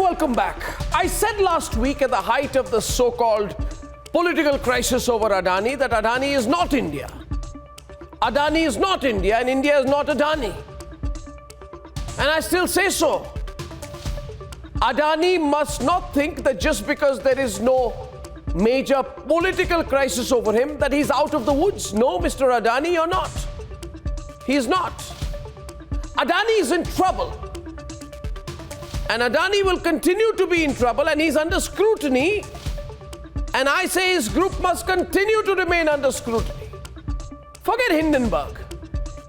welcome back. I said last week at the height of the so-called political crisis over Adani that Adani is not India. Adani is not India and India is not Adani. And I still say so. Adani must not think that just because there is no major political crisis over him that he's out of the woods. No, Mr. Adani, you're not. He's not. Adani is in trouble. And Adani will continue to be in trouble and he's under scrutiny. And I say his group must continue to remain under scrutiny. Forget Hindenburg.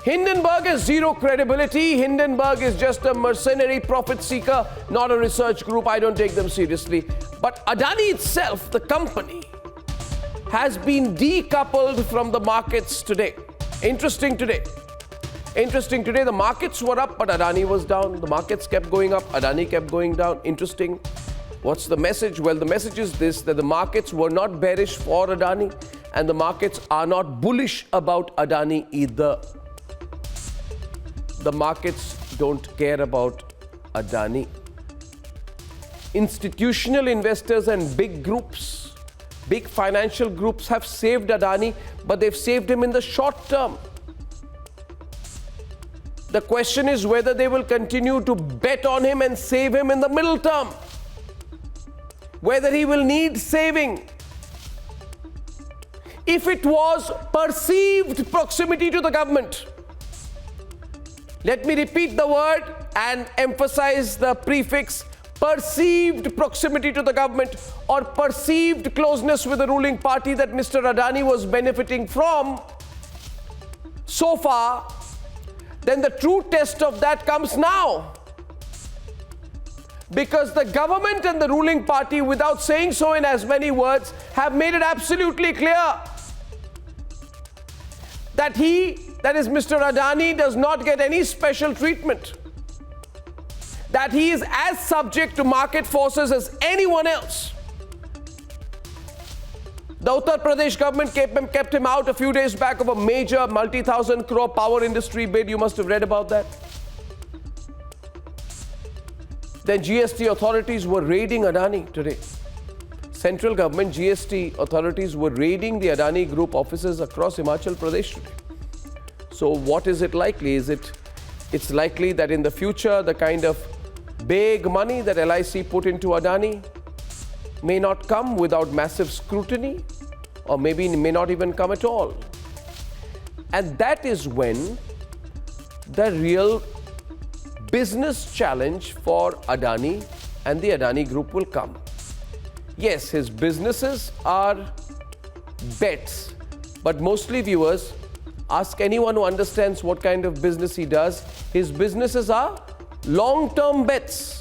Hindenburg has zero credibility. Hindenburg is just a mercenary profit seeker, not a research group. I don't take them seriously. But Adani itself, the company, has been decoupled from the markets today. Interesting today, the markets were up, but Adani was down. The markets kept going up, Adani kept going down. Interesting. What's the message? Well, the message is this, that the markets were not bearish for Adani, and the markets are not bullish about Adani either. The markets don't care about Adani. Institutional investors and big groups, big financial groups have saved Adani, but they've saved him in the short term. The question is whether they will continue to bet on him and save him in the middle term. Whether he will need saving. If it was perceived proximity to the government, let me repeat the word and emphasize the prefix perceived proximity to the government or perceived closeness with the ruling party that Mr. Adani was benefiting from so far, then the true test of that comes now. Because the government and the ruling party, without saying so in as many words, have made it absolutely clear that that is Mr. Adani, does not get any special treatment. That he is as subject to market forces as anyone else. The Uttar Pradesh government kept him out a few days back of a major multi-thousand crore power industry bid. You must have read about that. Then GST authorities were raiding Adani today. Central government GST authorities were raiding the Adani group offices across Himachal Pradesh today. So what is it likely? It's likely that in the future, the kind of big money that LIC put into Adani may not come without massive scrutiny, or maybe may not even come at all. And that is when the real business challenge for Adani and the Adani group will come. Yes, his businesses are bets, but mostly, viewers, ask anyone who understands what kind of business he does, his businesses are long-term bets.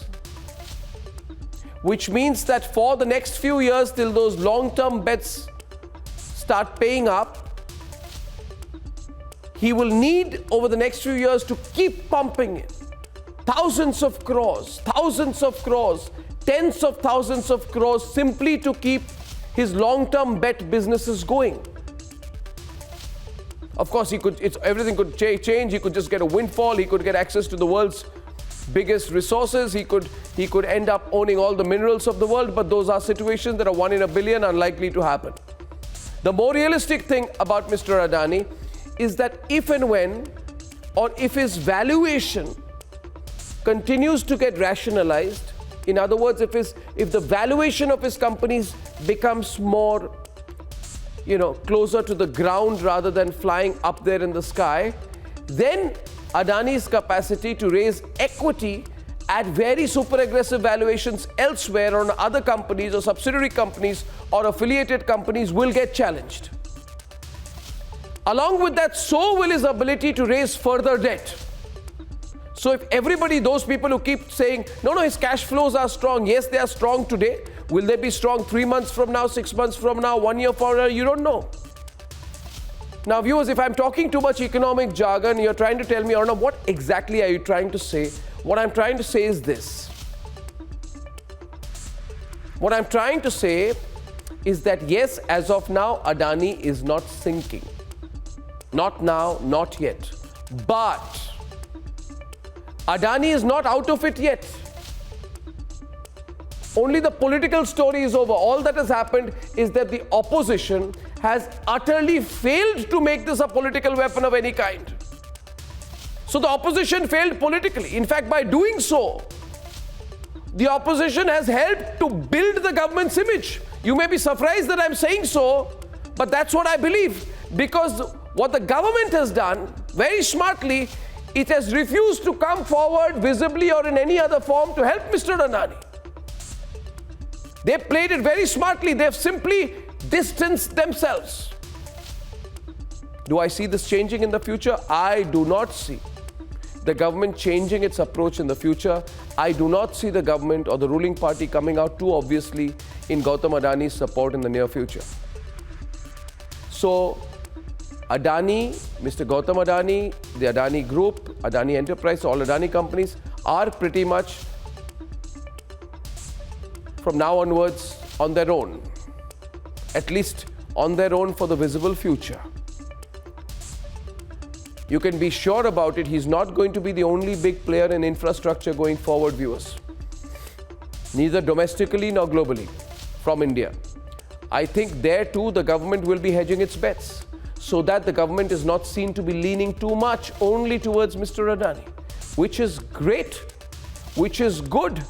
Which means that for the next few years, till those long-term bets start paying up, he will need over the next few years to keep pumping in thousands of crores, tens of thousands of crores simply to keep his long-term bet businesses going. Of course, everything could change. He could just get a windfall. He could get access to the world's biggest resources. He could end up owning all the minerals of the world, but those are situations that are 1 in a billion, unlikely to happen. The more realistic thing about Mr. Adani is that if and when, or if his valuation continues to get rationalized, in other words, if the valuation of his companies becomes more, closer to the ground rather than flying up there in the sky, then Adani's capacity to raise equity at very super aggressive valuations elsewhere on other companies or subsidiary companies or affiliated companies will get challenged. Along with that, so will his ability to raise further debt. So if everybody, those people who keep saying, no, his cash flows are strong. Yes, they are strong today. Will they be strong 3 months from now, 6 months from now, 1 year from now? You don't know. Now, viewers, if I'm talking too much economic jargon, you're trying to tell me, Arnab, what exactly are you trying to say? What I'm trying to say is this. What I'm trying to say is that, yes, as of now, Adani is not sinking. Not now, not yet. But Adani is not out of it yet. Only the political story is over. All that has happened is that the opposition has utterly failed to make this a political weapon of any kind. So the opposition failed politically. In fact, by doing so, the opposition has helped to build the government's image. You may be surprised that I'm saying so, but that's what I believe. Because what the government has done, very smartly, it has refused to come forward visibly or in any other form to help Mr. Adani. They played it very smartly. They've simply distanced themselves. Do I see this changing in the future? I do not see the government changing its approach in the future. I do not see the government or the ruling party coming out too obviously in Gautam Adani's support in the near future. So, Adani, Mr. Gautam Adani, the Adani Group, Adani Enterprise, all Adani companies are pretty much from now onwards on their own, at least on their own for the visible future. You can be sure about it, he's not going to be the only big player in infrastructure going forward, viewers. Neither domestically nor globally from India. I think there too the government will be hedging its bets so that the government is not seen to be leaning too much only towards Mr. Adani, which is great, which is good.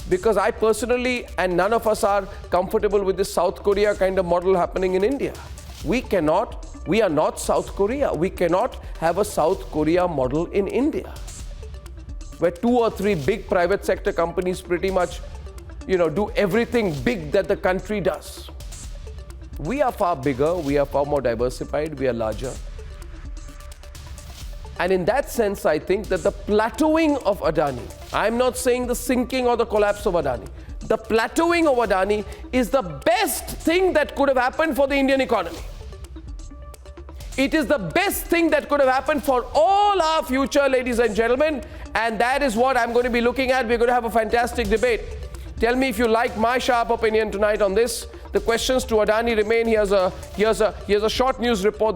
Because I personally, and none of us are comfortable with this South Korea kind of model happening in India. We are not South Korea. We cannot have a South Korea model in India, where 2 or 3 big private sector companies pretty much, do everything big that the country does. We are far bigger, we are far more diversified, we are larger. And in that sense, I think that the plateauing of Adani, I'm not saying the sinking or the collapse of Adani, the plateauing of Adani is the best thing that could have happened for the Indian economy. It is the best thing that could have happened for all our future, ladies and gentlemen, and that is what I'm going to be looking at. We're going to have a fantastic debate. Tell me if you like my sharp opinion tonight on this. The questions to Adani remain. Here's a short news report that